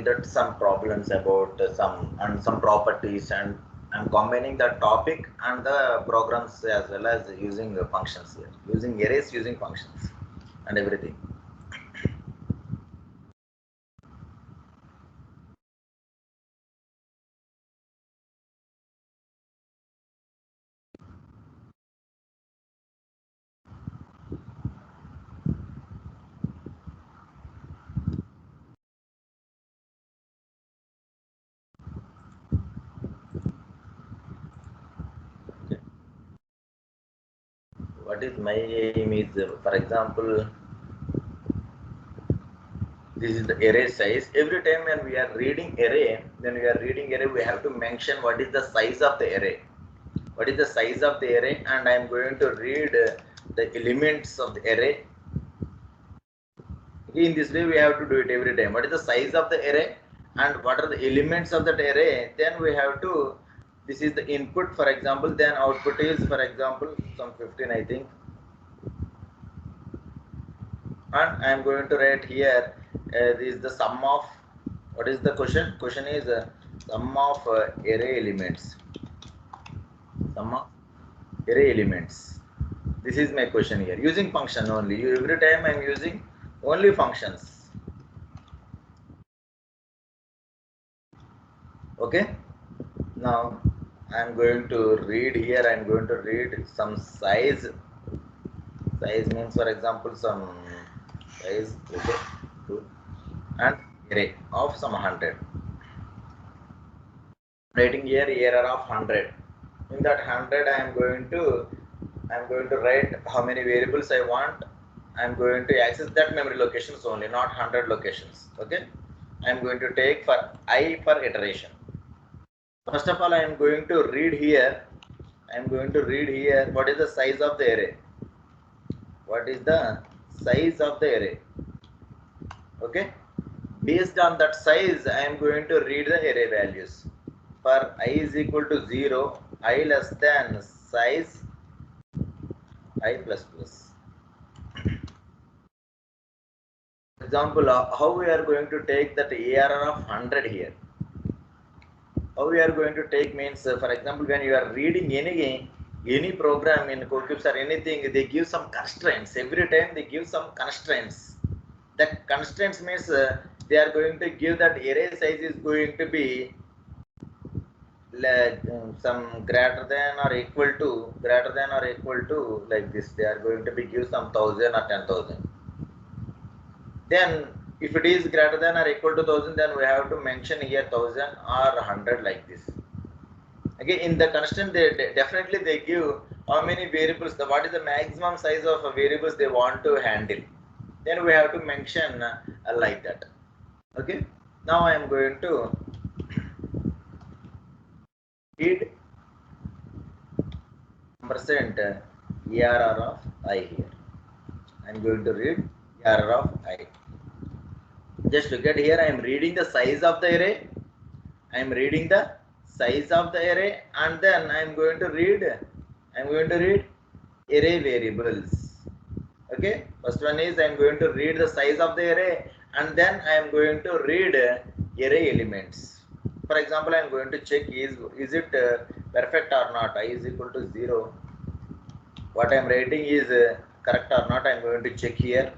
that some problems about some properties, and I'm combining the topic and the programs as well as using functions here, using arrays, using functions and everything. Okay. What is my aim is, for example, this is the array size. Every time when we are reading array, we have to mention what is the size of the array. What is the size of the array? And I am going to read the elements of the array. In this way, we have to do it every time. What is the size of the array and what are the elements of that array? Then we have to, this is the input, for example, then output is, for example, some 15, I think. And I am going to write here, this is the sum of, what is the question? Question is sum of array elements. Sum of array elements. This is my question here. Using function only. Every time I am using only functions. Okay. Now I am going to read here. I am going to read some size. Size means, for example, some size. Okay. Good. And array of some 100. Writing here error of 100. In that 100, I am going to write how many variables I want. I am going to access that memory locations only, not 100 locations. Okay. I am going to take for I per iteration. First of all, I am going to read here. What is the size of the array. What is the size of the array? Okay. Based on that size, I am going to read the array values. For I is equal to 0, I less than size I plus plus. Example, how we are going to take that ARR of 100 here. How we are going to take means, for example, when you are reading any program in CodeCubes or anything, they give some constraints. Every time they give some constraints. That constraints means they are going to give that array size is going to be some greater than or equal to like this. They are going to be give some 1000 or 10,000. Then if it is greater than or equal to 1000, then we have to mention here 1000 or 100 like this. Again, in the constraint, they definitely they give how many variables, what is the maximum size of variables they want to handle. Then we have to mention like that. Okay. Now I am going to read percent ARR of I here. I am going to read ARR of I. Just look at here. I am reading the size of the array. I am reading the size of the array, and then I am going to read array variables. Okay. First one is I am going to read the size of the array, and then I am going to read array elements. For example, I am going to check is it perfect or not. I is equal to 0. What I am writing is correct or not. I am going to check here.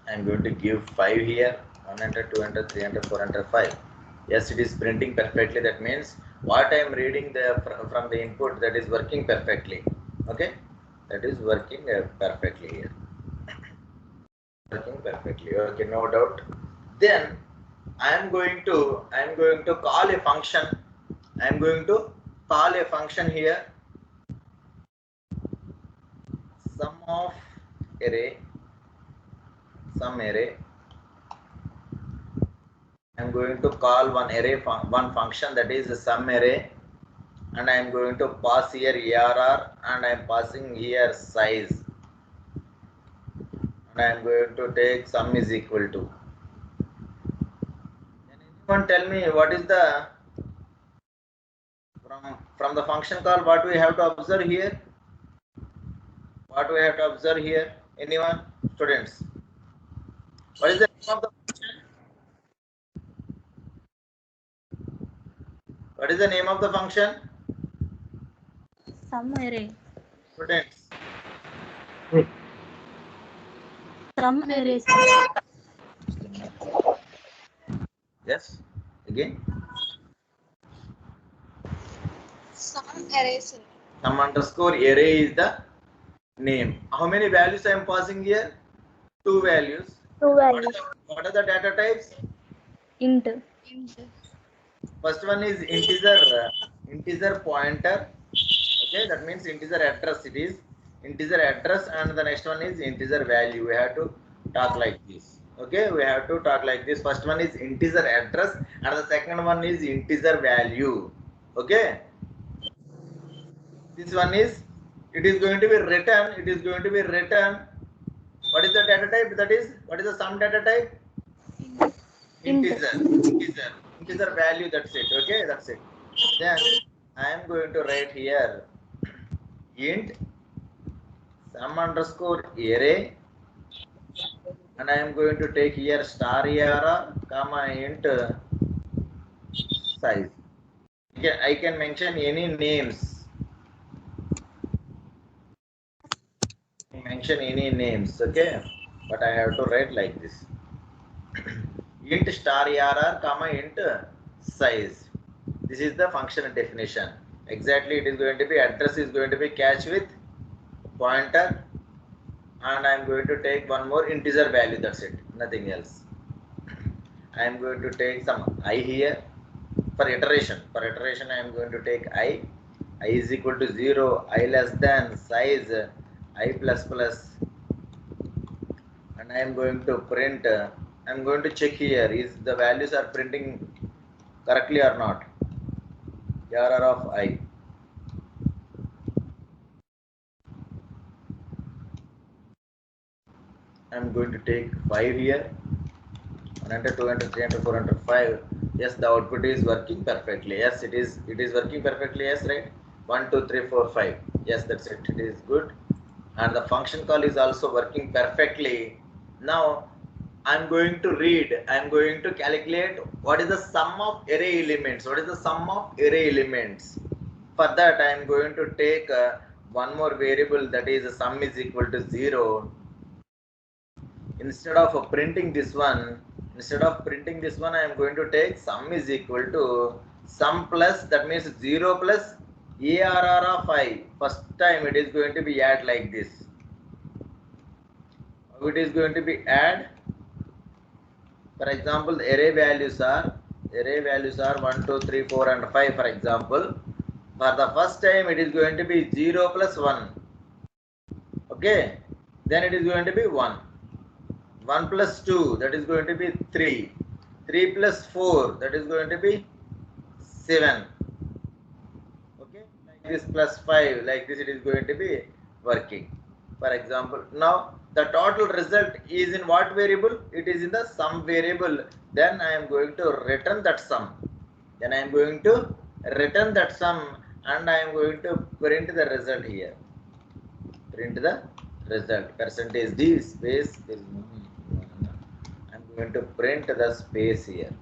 I am going to give 5 here, 100, 200, 300, 400, 5. Yes, it is printing perfectly. That means what I am reading from the input, that is working perfectly. Okay, that is working perfectly here. Working perfectly. Okay, no doubt. Then I am going to call a function. I am going to call a function here. Sum of array. Sum array. I am going to call one function, that is a sum array, and I am going to pass here ARR, and I am passing here size, and I am going to take sum is equal to. Can anyone tell me what is the from the function call what we have to observe here? What we have to observe here? Anyone? Students? What is the name of the function? What is the name of the function? Sum array. Students. Sum array. Yes. Again. Sum array, sir. Sum underscore array is the name. How many values I am passing here? 2 values. Two values. What are the data types? Int. First one is integer pointer. Okay, that means integer address. It is integer address, and the next one is integer value. We have to talk like this. Okay, we have to talk like this. First one is integer address, and the second one is integer value. Okay, this one is it is going to be written. It is going to be written. What is the data type? That is, what is the sum data type? Integer value. That's it. Okay, that's it. Then I am going to write here int sum underscore array, and I am going to take here star arr comma int size. I can mention any names. Mention any names, okay? But I have to write like this. Int star arr comma int size. This is the function definition. Exactly, it is going to be address is going to be catch with pointer, and I am going to take one more integer value. That's it, nothing else. I am going to take some I here for iteration. For iteration, I am going to take I is equal to 0, I less than size I plus plus, and I am going to print. I am going to check here is the values are printing correctly or not. Error of I. I am going to take 5 here. 1 enter, 2 enter, 3 enter, 4 enter, 5. Yes, the output is working perfectly. Yes, it is working perfectly. Yes, right. 1, 2, 3, 4, 5. Yes, that's it. It is good. And the function call is also working perfectly. Now I am going to read. I am going to calculate what is the sum of array elements. What is the sum of array elements? For that, I am going to take one more variable, that is sum is equal to 0. Instead of printing this one, I am going to take sum is equal to sum plus, that means 0 plus ARR of I. First time it is going to be add like this. It is going to be add. For example, the array values are 1, 2, 3, 4 and 5. For example, for the first time it is going to be 0 plus 1. Okay, then it is going to be 1. 1 plus 2, that is going to be 3. 3 plus 4, that is going to be 7. Okay, like this plus 5, like this it is going to be working. For example, now the total result is in what variable? It is in the sum variable. Then I am going to return that sum. And I am going to print the result here. Print the result. Percentage D space. I'm going to print the space here.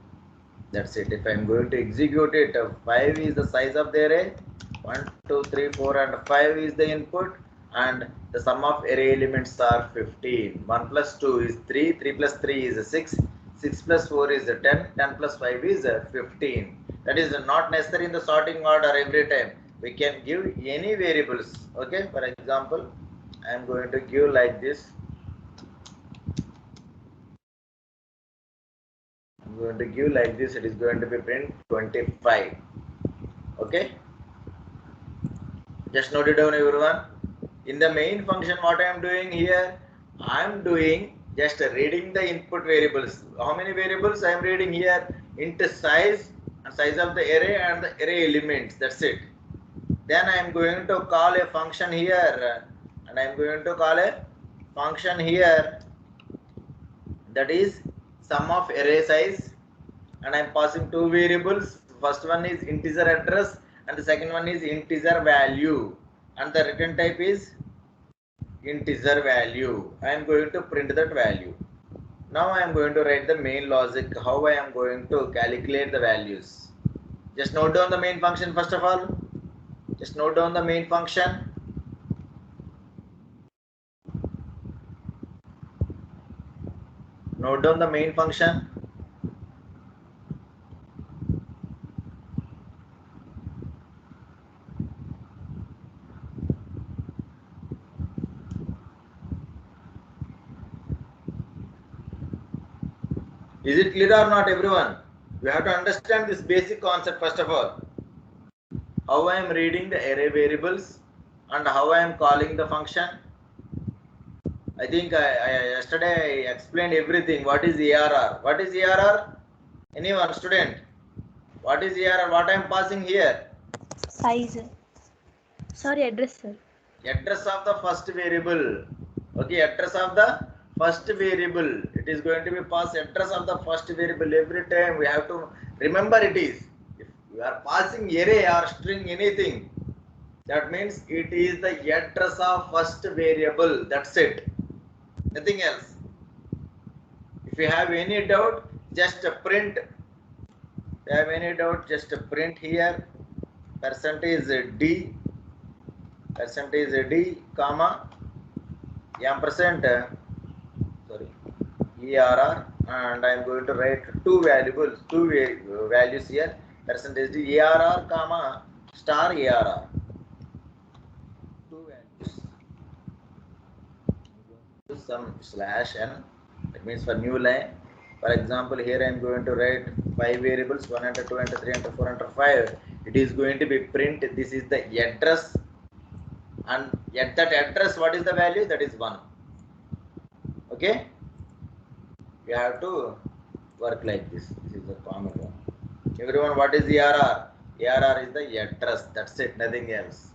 That's it. If I'm going to execute it, 5 is the size of the array. 1, 2, 3, 4 and 5 is the input. And the sum of array elements are 15. 1 plus 2 is 3. 3 plus 3 is 6. 6 plus 4 is 10. 10 plus 5 is 15. That is not necessary in the sorting order every time. We can give any variables. Okay. For example, I am going to give like this. I'm going to give like this. It is going to be print 25. Okay. Just note it down, everyone. In the main function, what I am doing here, I am doing just reading the input variables. How many variables I am reading here? Int size and size of the array and the array elements. That's it. Then I am going to call a function here, and I am going to call a function here that is sum of array size, and I am passing two variables. First one is integer address and the second one is integer value, and the return type is integer value. I am going to print that value. Now I am going to write the main logic, how I am going to calculate the values. Just note down the main function first of all. Just note down the main function. Note down the main function. Is it clear or not, everyone? You have to understand this basic concept first of all. How I am reading the array variables and how I am calling the function. I think yesterday I explained everything. What is ARR? What is ARR? Anyone, student? What is ARR? What I am passing here? Size. Sorry, address, sir. Address of the first variable. Okay, address of the first variable. It is going to be passed address of the first variable. Every time we have to remember it is. If you are passing array or string anything, that means it is the address of first variable. That's it. Nothing else. If you have any doubt, just print. If you have any doubt, just print here %d, %d, comma, ampersand, sorry, ERR, and I am going to write two values here, %d ARR, comma, star ARR. Two values. Some /n, that means for new line. For example, here I am going to write 5 variables, 1 enter, 2 enter, 3 enter, 4 enter, 5. It is going to be print. This is the address, and at that address, what is the value? That is 1. Okay? You have to work like this. This is the common one. Everyone, what is ARR? ARR is the address. That's it, nothing else.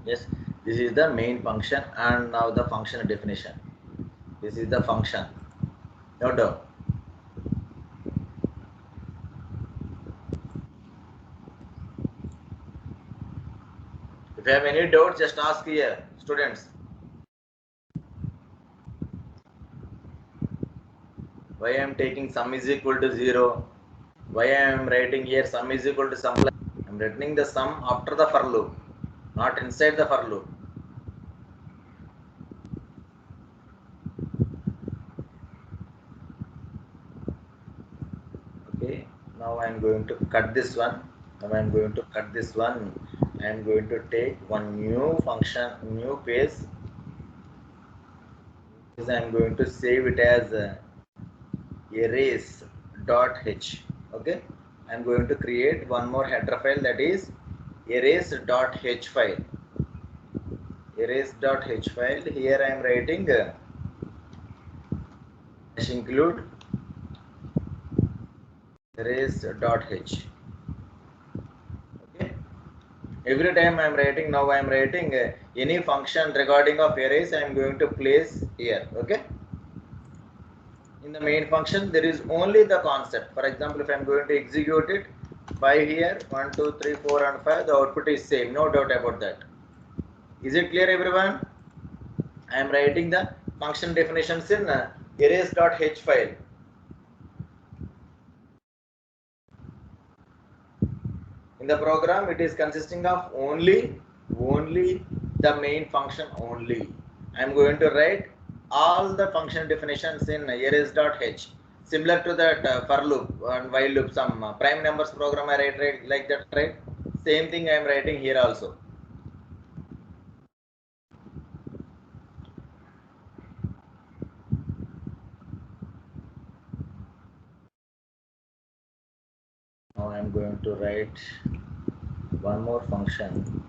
Yes, this is the main function, and now the function definition. This is the function. Note down. If you have any doubts, just ask here, students. Why I am taking sum is equal to 0? Why I am writing here sum is equal to sum plus? I am writing the sum after the for loop, not inside the for loop. Okay, now I am going to cut this one. Now I am going to cut this one. I am going to take one new function, new page. I am going to save it as arrays.h. Okay, I am going to create one more header file, that is arrays.h file. Arrays.h file. Here I am writing include arrays.h. Okay, every time I am writing, now I am writing any function regarding of arrays, I am going to place here. Okay, in the main function there is only the concept. For example, if I am going to execute it, 5 here, 1 2 3 4 and 5, the output is same, no doubt about that. Is it clear, everyone? I am writing the function definitions in arrays.h file. In the program, it is consisting of only the main function only. I am going to write all the function definitions in arrays.h, similar to that for loop and while loop, some prime numbers program I write like that, right? Same thing I am writing here also. Now I am going to write one more function.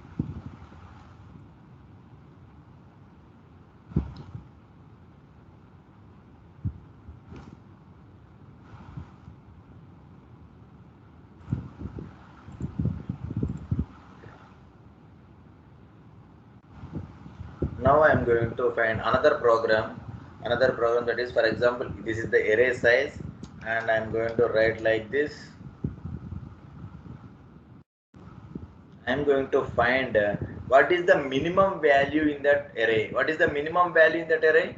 Now I am going to find another program that is, for example, this is the array size, and I am going to write like this. I am going to find what is the minimum value in that array. What is the minimum value in that array?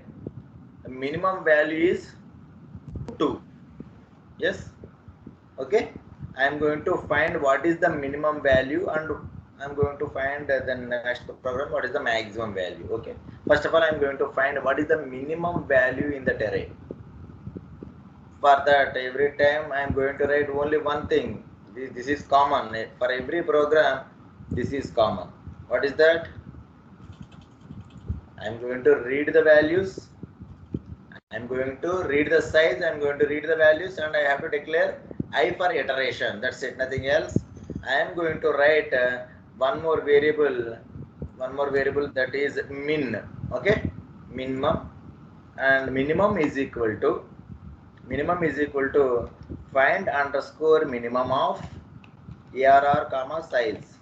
The minimum value is 2. Yes. Okay. I am going to find what is the minimum value, and I am going to find the next program what is the maximum value. Okay. First of all, I am going to find what is the minimum value in that array. For that, every time I am going to write only one thing. This is common for every program. This is common. What is that? I am going to read the values. I am going to read the size. I am going to read the values, and I have to declare I for iteration. That's it. Nothing else. I am going to write one more variable that is min. Okay, minimum, and minimum is equal to find underscore minimum of ARR comma size.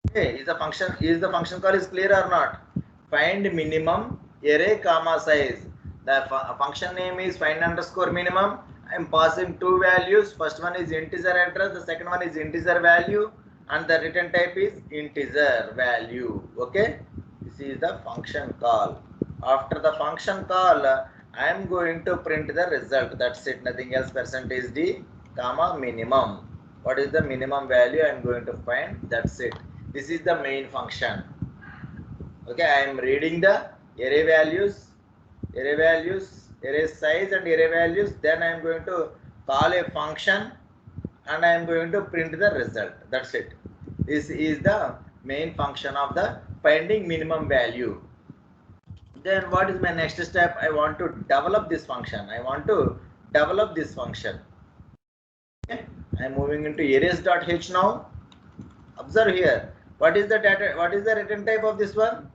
Okay, is the function call is clear or not? Find minimum array comma size. The function name is find underscore minimum. I am passing two values. First one is integer address. The second one is integer value, and the return type is integer value. Okay, this is the function call. After the function call, I am going to print the result. That's it. Nothing else. Percentage d comma minimum. What is the minimum value I am going to find? That's it. This is the main function. Okay, I am reading the array values, array size and array values. Then I am going to call a function, and I am going to print the result. That's it. This is the main function of the finding minimum value. Then what is my next step? I want to develop this function. Okay. I am moving into arrays.h now. Observe here. What is the data? What is the return type of this one?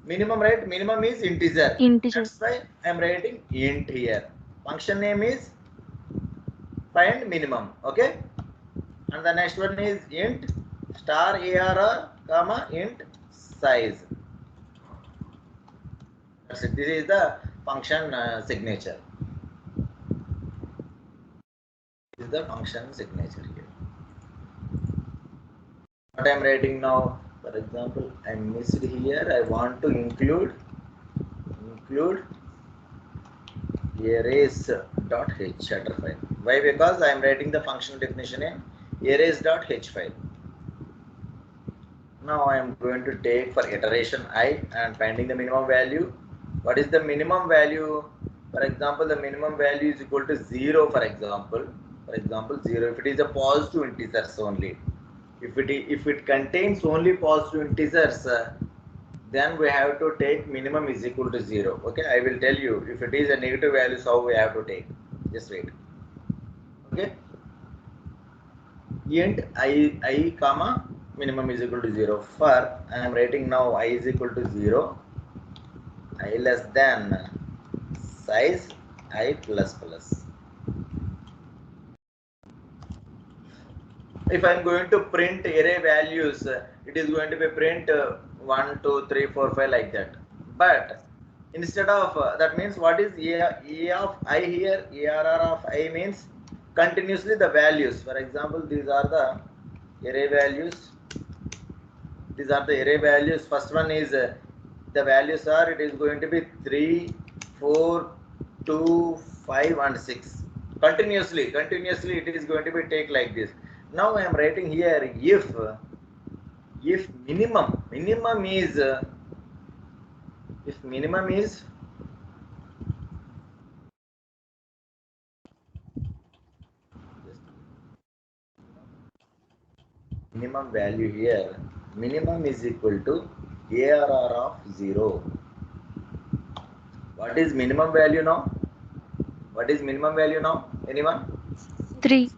Minimum, right? Minimum is integer. That's why I am writing int here. Function name is find minimum. Okay. And the next one is int star ARR comma int size. That's it. This is the function signature. This is the function signature here. What I am writing now, for example, I missed here. I want to include arrays.h header file. Why? Because I am writing the function definition in arrays.h file. Now I am going to take for iteration I and finding the minimum value. What is the minimum value? For example, the minimum value is equal to 0. For example, 0. If it is a positive integers only. If it contains only positive integers, then we have to take minimum is equal to 0. Okay, I will tell you if it is a negative value, how we have to take. Just wait. Okay. Int I comma minimum is equal to 0. For I am writing now I is equal to 0. I less than size I plus plus. If I am going to print array values, it is going to be print 1, 2, 3, 4, 5 like that. But instead of that means what is A of I here? ARR of I means continuously the values. For example, these are the array values. First one is the values are, it is going to be 3, 4, 2, 5 and 6. Continuously it is going to be take like this. Now I am writing here if minimum is minimum value here, minimum is equal to ARR of 0. What is minimum value now? Anyone? 3.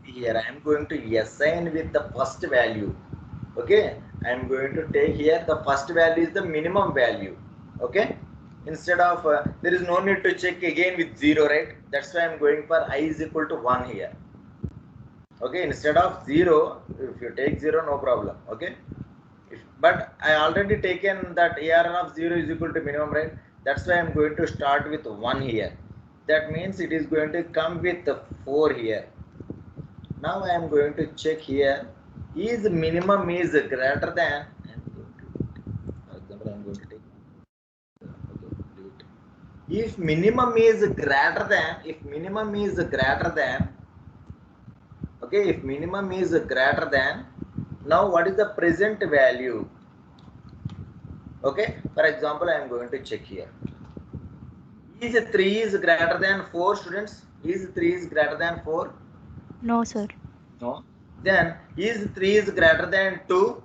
Here I am going to assign with the first value. Okay, I am going to take here the first value is the minimum value. Okay, instead of there is no need to check again with 0, right? That's why I am going for I is equal to 1 here. Okay, instead of 0, if you take 0, no problem. Okay, but I already taken that ARR of 0 is equal to minimum, right? That's why I'm going to start with 1 here. That means it is going to come with 4 here. Now I am going to check here, is minimum is greater than, for example, I am going to take, if minimum is greater than, okay, if minimum is greater than, now what is the present value? Okay, for example, I am going to check here. Is 3 is greater than 4, students? Is 3 is greater than 4? No, sir. No. Then is 3 is greater than 2?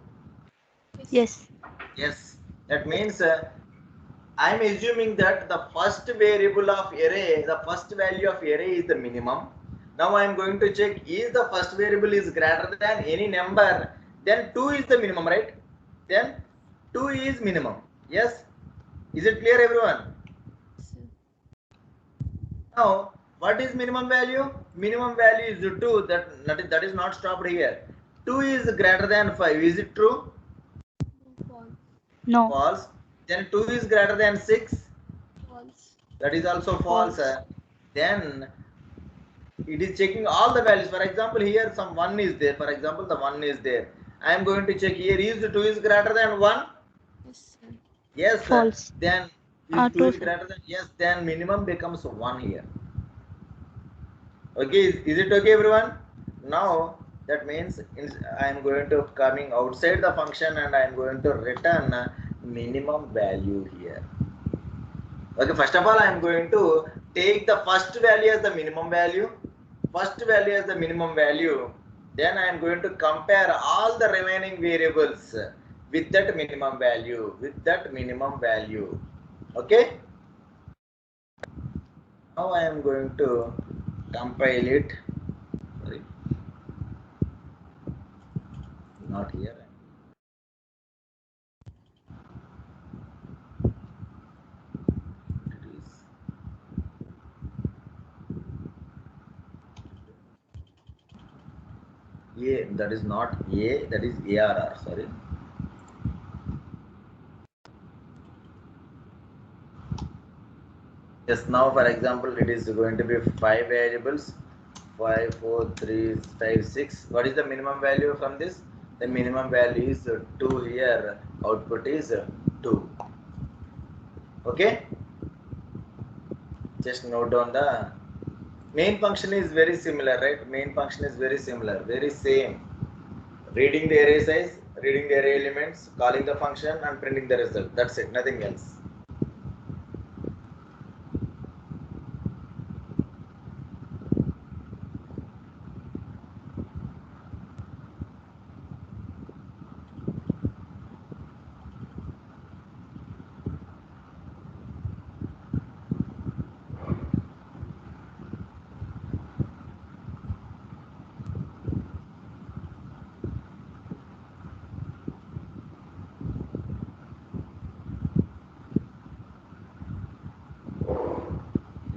Yes. Yes. That means I am assuming that the first variable of array, the first value of array is the minimum. Now I am going to check, is the first variable is greater than any number, then 2 is the minimum, right? Then 2 is minimum. Yes. Is it clear, everyone? Now, what is minimum value? Minimum value is 2. That is not stopped here. 2 is greater than 5. Is it true? No. False. Then 2 is greater than 6. False. That is also false. Then it is checking all the values. For example, here some 1 is there. For example, the 1 is there. I am going to check here. Is 2 is greater than 1? Yes, sir. Yes. False. Then is 2 2, is sir. greater than, yes. Then minimum becomes 1 here. Okay, is it okay, everyone? Now that means I am going to coming outside the function and I am going to return minimum value here. Okay, first of all I am going to take the first value as the minimum value. Then I am going to compare all the remaining variables with that minimum value. Okay. Now I am going to compile it. Sorry. Not here. It is A, that is not A, that is ARR, sorry. Yes, now for example, it is going to be 5 variables, 5, 4, 3, 5, 6. What is the minimum value from this? The minimum value is 2 here, output is 2. Okay? Just note down the main function is very similar, right? Main function is very similar, very same. Reading the array size, reading the array elements, calling the function and printing the result. That's it, nothing else.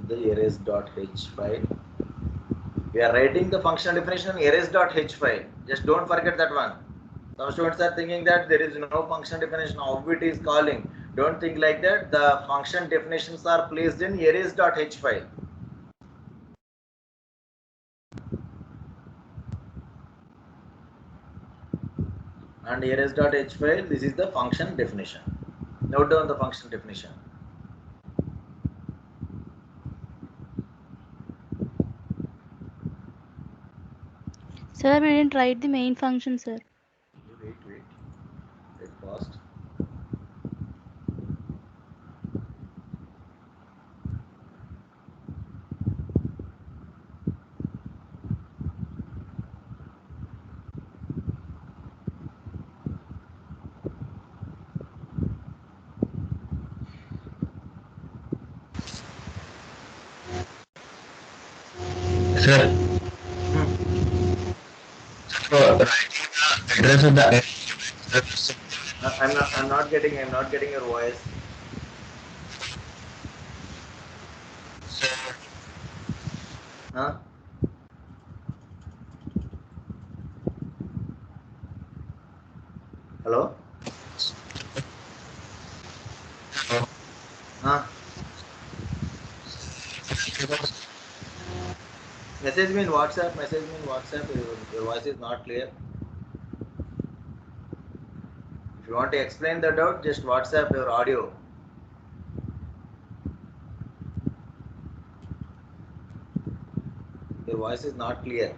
The arrays.h file. We are writing the functional definition in arrays.h file. Just don't forget that one. Some students are thinking that there is no function definition, how it is calling. Don't think like that. The function definitions are placed in arrays.h file. And arrays.h file, this is the function definition. Note down the function definition. Sir, we didn't write the main function, sir. Wait. Wait fast. Sir, so writing the address of the I'm not getting your voice. Huh? Hello? Message me in WhatsApp. Message me in WhatsApp. Your voice is not clear. If you want to explain the doubt, just WhatsApp your audio. Your voice is not clear.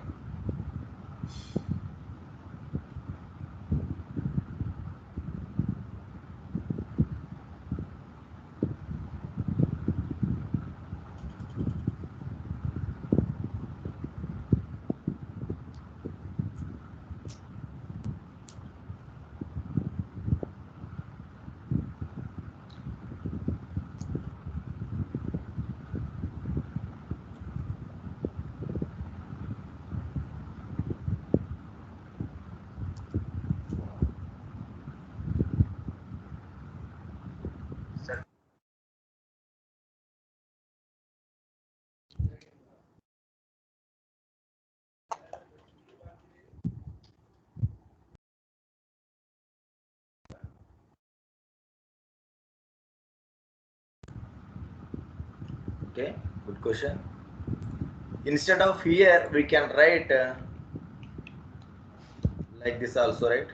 Okay, good question. Instead of here, we can write like this also, right?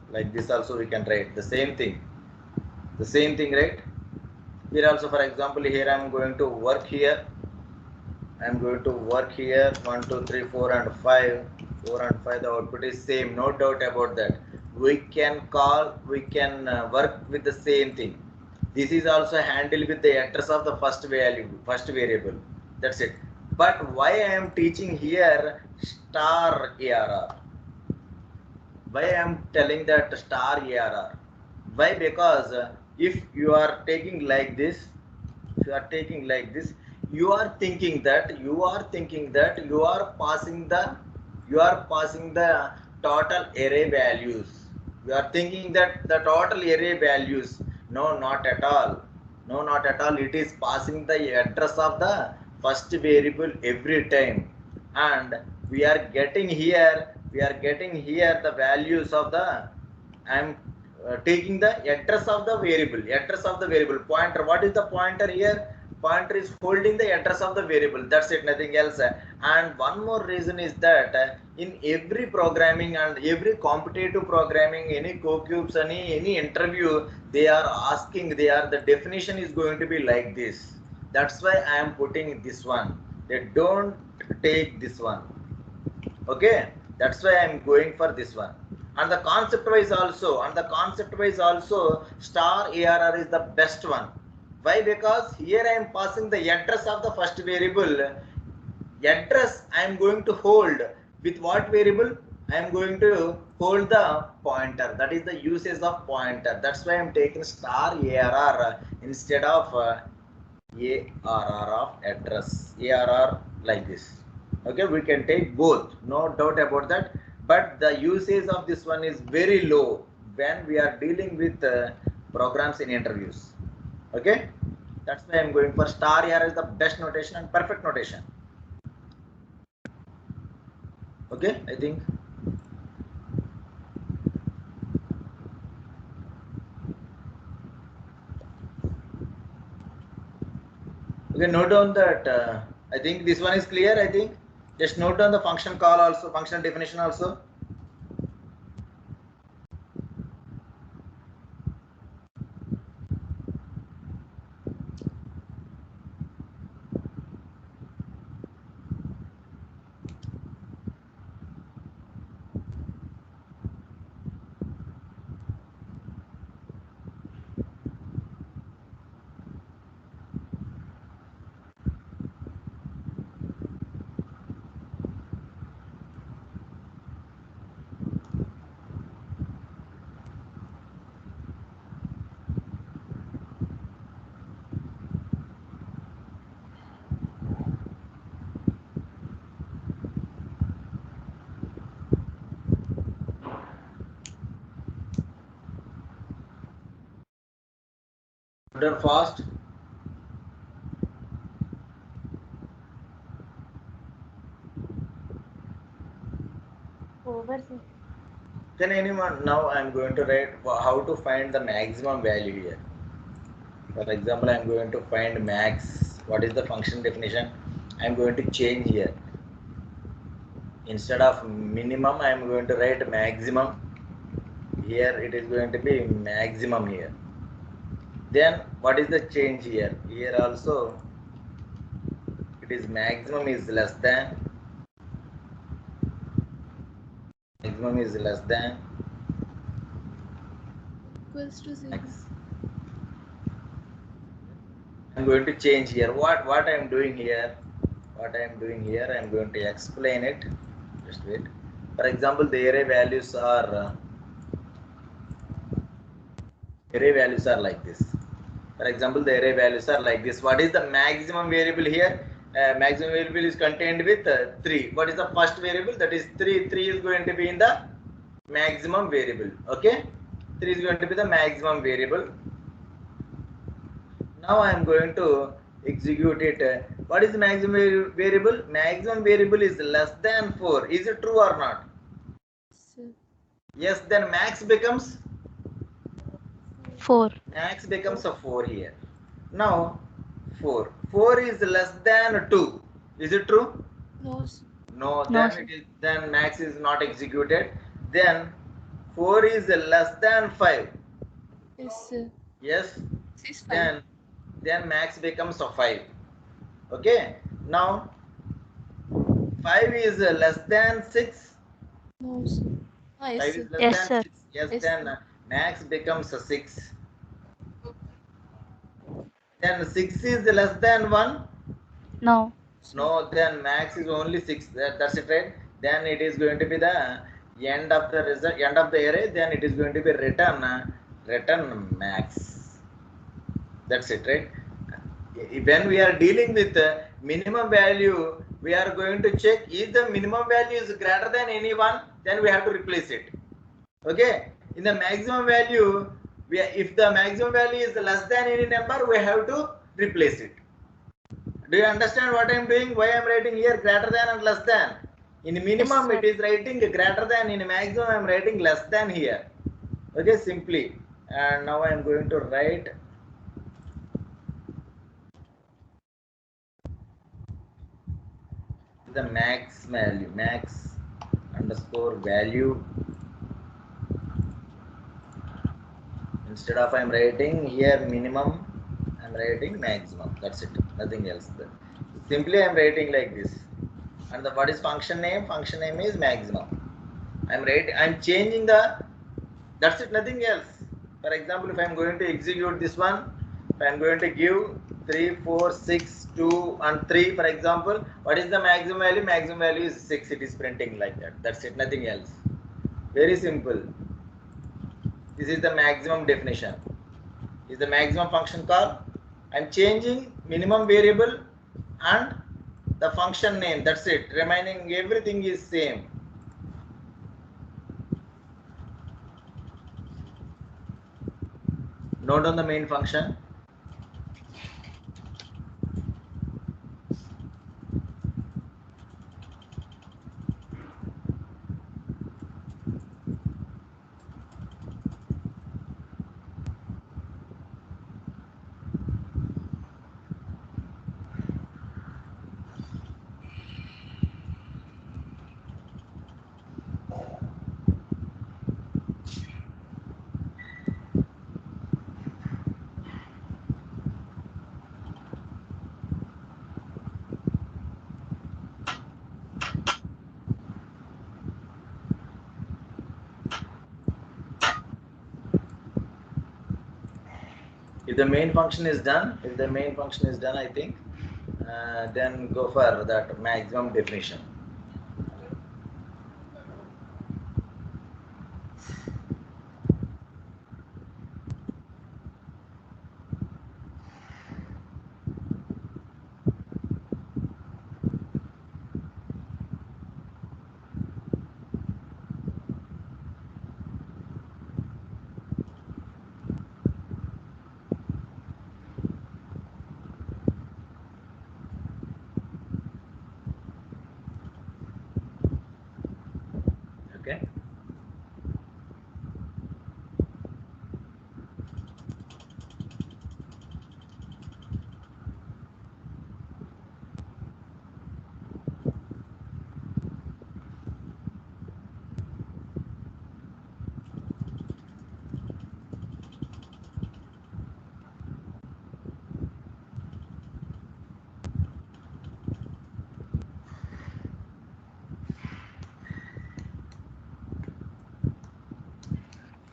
Like this also we can write the same thing. The same thing, right? Here also, for example, here I am going to work here. I am going to work here 1, 2, 3, 4 and 5. 4 and 5, the output is same, no doubt about that. We can work with the same thing. This is also handled with the address of the first variable. That's it. But why I am teaching here star ARR? Why I am telling that star ARR? Why? Because if you are taking like this, if you are taking like this, you are thinking that you are passing the total array values. You are thinking that the total array values. No, not at all. No, not at all. It is passing the address of the first variable every time, and we are getting here the values of the I am taking the address of the variable pointer. What is the pointer here? Pointer is holding the address of the variable. That's it, nothing else. And one more reason is that in every programming and every competitive programming, any CoCubes, any interview, they are asking, the definition is going to be like this. That's why I am putting this one. They don't take this one. Okay, that's why I am going for this one. And the concept wise also, star ARR is the best one. Why? Because here I am passing the address of the first variable. Address I am going to hold with what variable? I am going to hold the pointer. That is the usage of pointer. That's why I am taking star ARR instead of ARR of address. ARR like this. Okay, we can take both, no doubt about that, but the usage of this one is very low when we are dealing with programs in interviews. Okay, that's why I'm going for star ARR is the best notation and perfect notation. Okay, I think. Okay, note down that I think this one is clear. I think just note down the function call also, function definition also. Done fast. Over, sir. Can anyone, now I am going to write how to find the maximum value here. For example, I am going to find max. What is the function definition? I am going to change here. Instead of minimum, I am going to write maximum. Here it is going to be maximum here. Then what is the change here? Here also it is maximum is less than, maximum is less than Equals to 0. max. I'm going to change here. What I am doing here? What I am doing here? I am going to explain it. Just wait. For example, the array values are like this. For example, the array values are like this. What is the maximum variable here? Maximum variable is contained with 3. What is the first variable? That is 3. 3 is going to be in the maximum variable. Okay, 3 is going to be the maximum variable. Now I am going to execute it. What is the maximum variable? Maximum variable is less than 4. Is it true or not? Sir. Yes, then max becomes 4. max becomes a 4 here. Now 4 is less than 2. Is it true? No, sir. No, No, then sir. it is, then max is not executed. Then 4 is less than 5. Yes, sir. Yes, 6 5. then max becomes a 5. Okay, now 5 is less than 6. No, sir. Ah, yes, 5 sir. is less Yes, than sir. 6. Yes, Yes, then sir. max becomes a 6. Then 6 is less than 1. No. No, then max is only 6. That's it, right? Then it is going to be the end of the result, end of the array. Then it is going to be return max. That's it, right? When we are dealing with minimum value, we are going to check if the minimum value is greater than any one, then we have to replace it. Okay, in the maximum value, if the maximum value is less than any number, we have to replace it. Do you understand what I am doing? Why I am writing here greater than and less than? In minimum, Yes, it is writing greater than. In maximum, I am writing less than here. Okay, simply. And now I am going to write the max value, max underscore value. Instead of I am writing here minimum, I am writing maximum. That's it. Nothing else. Simply I am writing like this. And what is function name? Function name is maximum. I'm changing the, that's it, nothing else. For example, if I'm going to execute this one, if I'm going to give 3, 4, 6, 2 and 3, for example, what is the maximum value? Maximum value is 6. It is printing like that. That's it, nothing else. Very simple. This is the maximum definition. This is the maximum function call. I'm changing minimum variable and the function name. That's it. Remaining everything is same. Note on the main function. If the main function is done, I think, then go for that maximum definition.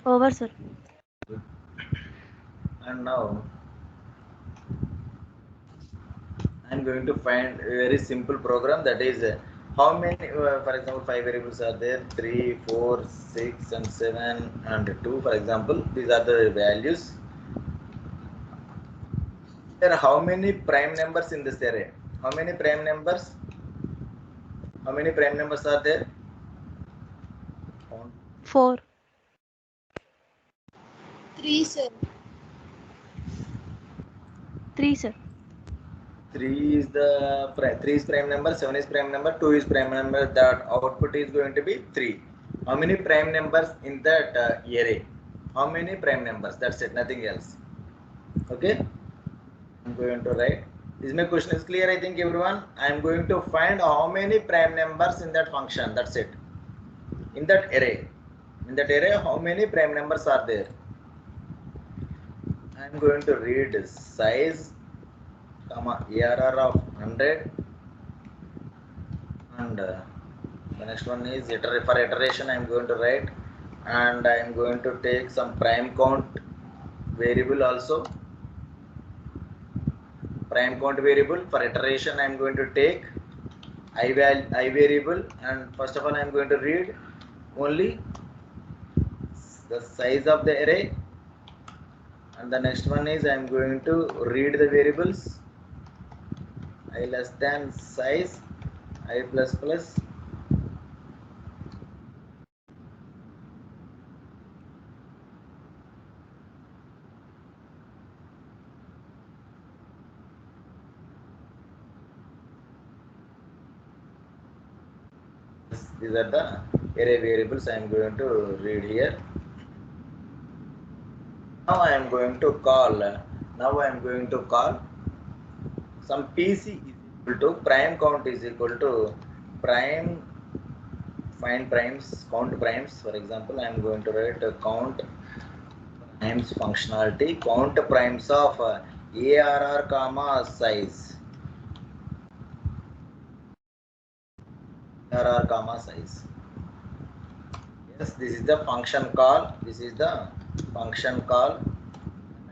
Over, sir. And now I'm going to find a very simple program, that is how many, for example, 5 variables are there, 3, 4, 6 and 7 and 2, for example. These are the values. There are how many prime numbers in this array? How many prime numbers? How many prime numbers are there? 4. 3, sir. 3, sir. 3 is the 3 is prime number, 7 is prime number, 2 is prime number. That output is going to be 3. How many prime numbers in that array? How many prime numbers? That's it, nothing else. Okay, I'm going to write. Is my question is clear? I think everyone. I'm going to find how many prime numbers in that function. That's it. In that array. In that array, how many prime numbers are there? I'm going to read size, comma ARR of 100, and the next one is for iteration. I'm going to write, and I'm going to take some prime count variable also. Prime count variable for iteration, I'm going to take I variable, and first of all I'm going to read only the size of the array, and the next one is I'm going to read the variables I less than size, I plus plus, these are the array variables I am going to read here. Now I am going to call some PC is equal to prime count is equal to prime, find primes, count primes. For example, I am going to write count primes functionality, count primes of ARR comma size, ARR comma size. Yes, this is the function call. This is the function call.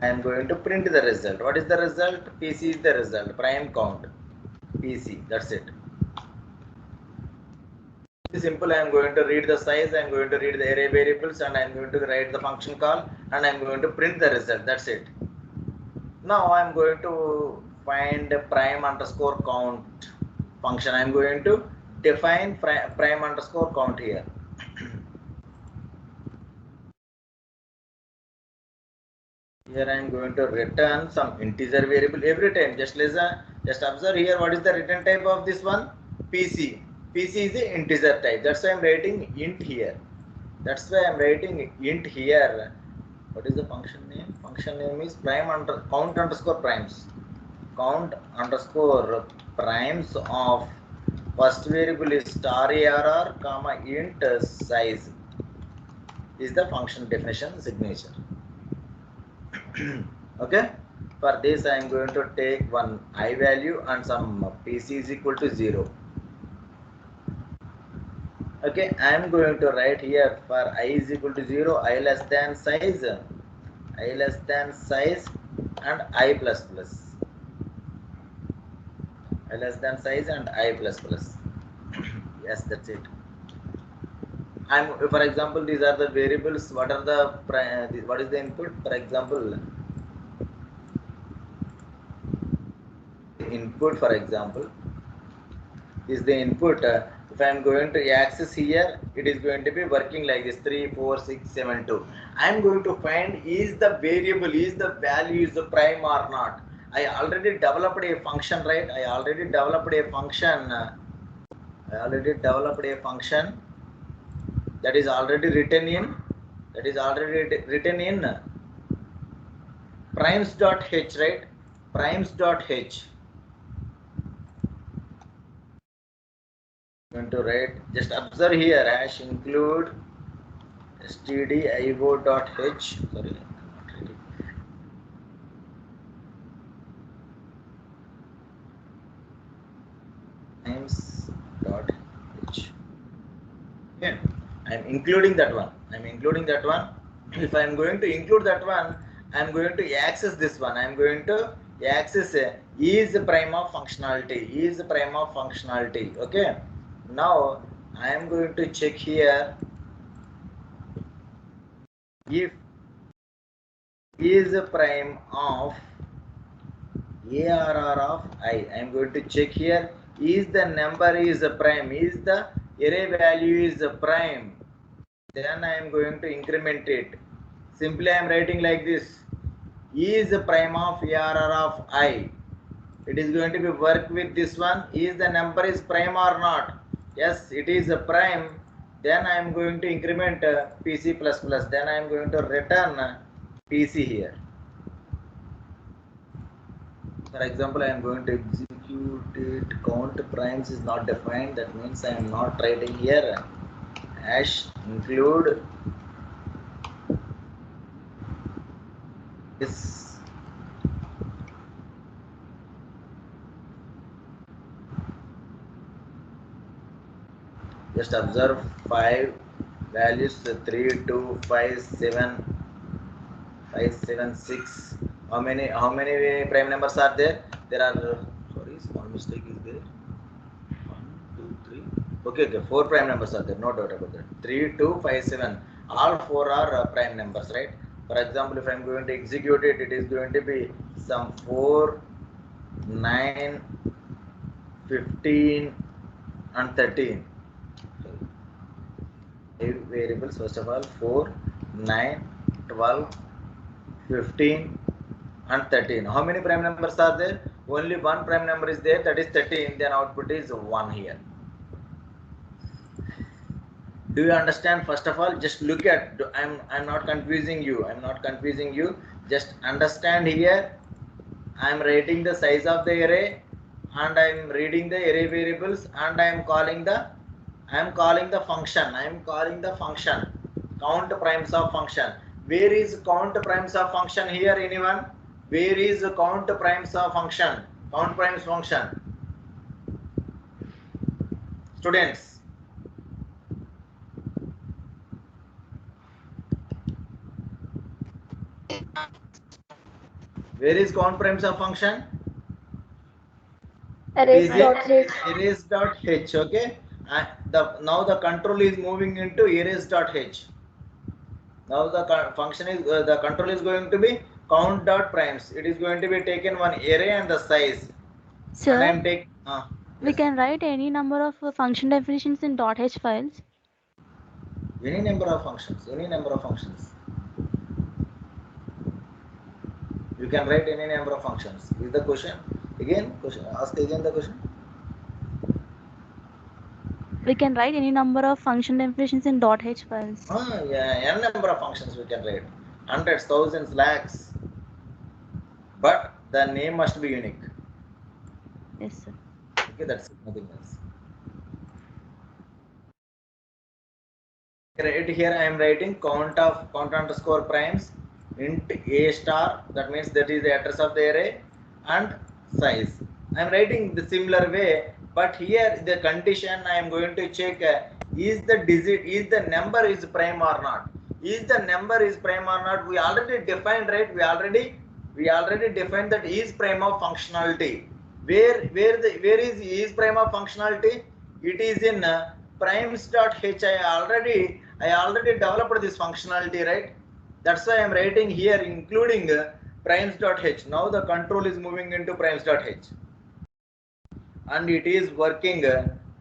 I am going to print the result. What is the result? PC is the result. Prime count. PC. That's it. It's simple. I am going to read the size. I am going to read the array variables, and I am going to write the function call, and I am going to print the result. That's it. Now I am going to find prime underscore count function. I am going to define prime underscore count here. Here I am going to return some integer variable every time. Just observe here what is the return type of this one? PC. PC is the integer type. That's why I am writing int here. That's why I am writing int here. What is the function name? Function name is count underscore primes. Count underscore primes of first variable is star ARR comma int size is the function definition signature. Okay, for this I am going to take one I value and some PC is equal to 0. Okay, I am going to write here for I is equal to 0, I less than size and I plus plus. I less than size and I plus plus. Yes, that's it. For example, these are the variables. What is the input? For example, for example, is the input. If I am going to access here, it is going to be working like this: 3, 4, 6, 7, 2. I am going to find is the variable, is the value is the prime or not. I already developed a function, right? I already developed a function that is already written in primes.h, right? Primes.h. Going to write, just observe here, hash include stdio.h. Sorry, primes.h. Yeah, I am including that one. if I am going to include that one, I am going to access this one. I am going to access is prime of functionality. Is prime of functionality. Okay. Now I am going to check here if is prime of ARR of I. I am going to check here is the number is a prime. Is the array value is a prime. Then I am going to increment it. Simply I am writing like this. Is the prime of ARR of I. It is going to be work with this one. Is the number is prime or not? Yes, it is a prime. Then I am going to increment PC++. Then I am going to return PC here. For example, I am going to execute it. Count primes is not defined. That means I am not writing here. Hash include this. Just observe 5 values 3, 2, 5, 7, 5, 7, 6. How many prime numbers are there? There are small mistake is there. 1, 2, 3. Okay, 4 prime numbers are there, no doubt about that. 3, 2, 5, 7. All 4 are prime numbers, right? For example, if I am going to execute it, it is going to be some 4, 9, 15, and 13. Variables, first of all, 4, 9, 12, 15, and 13. How many prime numbers are there? Only one prime number is there, that is 13. Then output is 1 here. Do you understand? First of all, just look at. I'm not confusing you. I'm not confusing you. Just understand here. I'm writing the size of the array, and I'm reading the array variables, and I'm calling the function. I'm calling the function. Count primes of function. Where is count primes of function here? Anyone? Where is count primes of function? Count primes function. Students. Where is count primes of function? Arrays.h. Okay. Now the control is moving into arrays.h. Now the function is the control is going to be count.primes. It is going to be taken one array and the size. Sir, and I am taking. We can write any number of function definitions in .h files. Any number of functions. You can write any number of functions. Is the question? Ask again the question. We can write any number of function definitions in .h files. Yeah, n number of functions we can write. Hundreds, thousands, lakhs. But the name must be unique. Yes, sir. Okay, that's it, nothing else. Right here I am writing count underscore primes int a star. That means that is the address of the array and size. I am writing the similar way, but here the condition I am going to check is the number is prime or not. Is the number is prime or not? We already defined, right? We already defined that is prime of functionality. Where is prime of functionality? It is in primes.h. I already developed this functionality, right? That's why I'm writing here including primes.h. Now the control is moving into primes.h. And it is working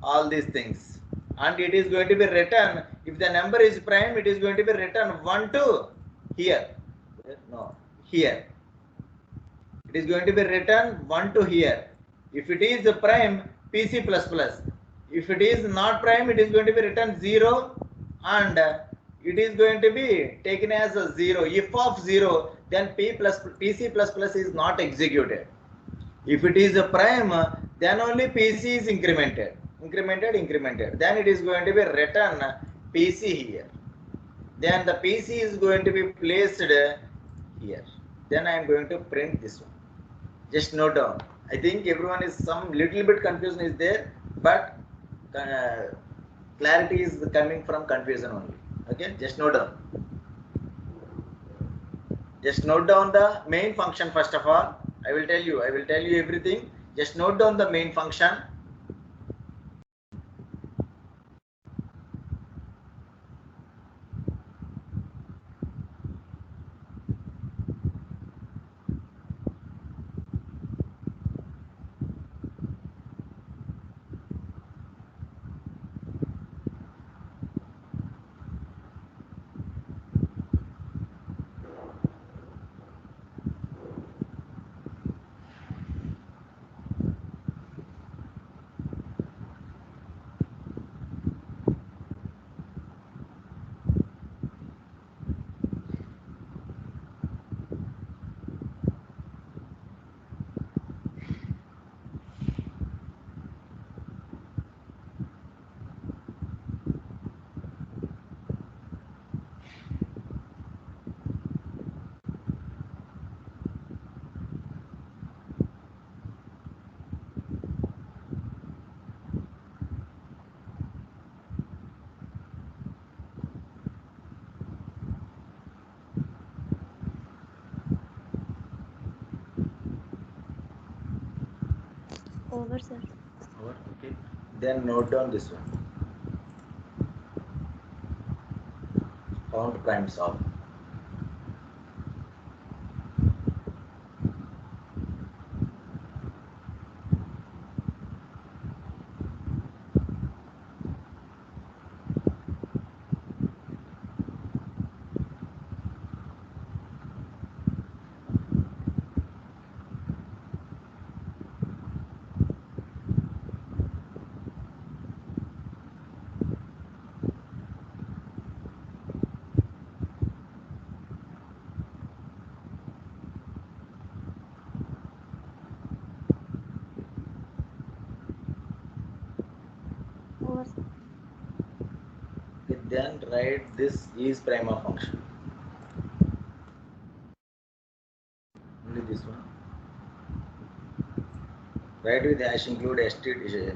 all these things. And it is going to be written, if the number is prime, it is going to be written 1 to here. No, here. It is going to be written 1 to here. If it is prime, PC++. If it is not prime, it is going to be written 0 and it is going to be taken as a 0. If of 0, then PC++ is not executed. If it is a prime, then only PC is incremented. Then it is going to be written PC here. Then the PC is going to be placed here. Then I am going to print this one. Just note down. I think everyone is some little bit confusion is there, but clarity is coming from confusion only. Okay, just note down. Just note down the main function first of all. I will tell you everything. Just note down the main function. Over, sir. Okay. Then note down this one. Count prime solve. Over, sir. Okay, then write this is prime of function. Only this one. Write with hash include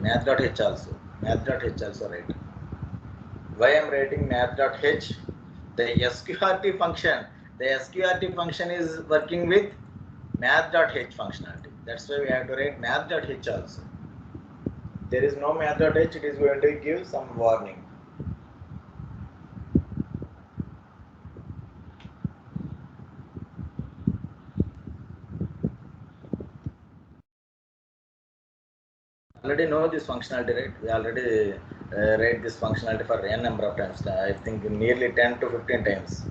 math.h also. Math.h also write. Why I am writing math.h? The sqrt function is working with math.h functionality. That's why we have to write math.h also. There is no math.h, it is going to give some warning. Already know this functionality, right? We already write this functionality for n number of times. I think nearly 10 to 15 times.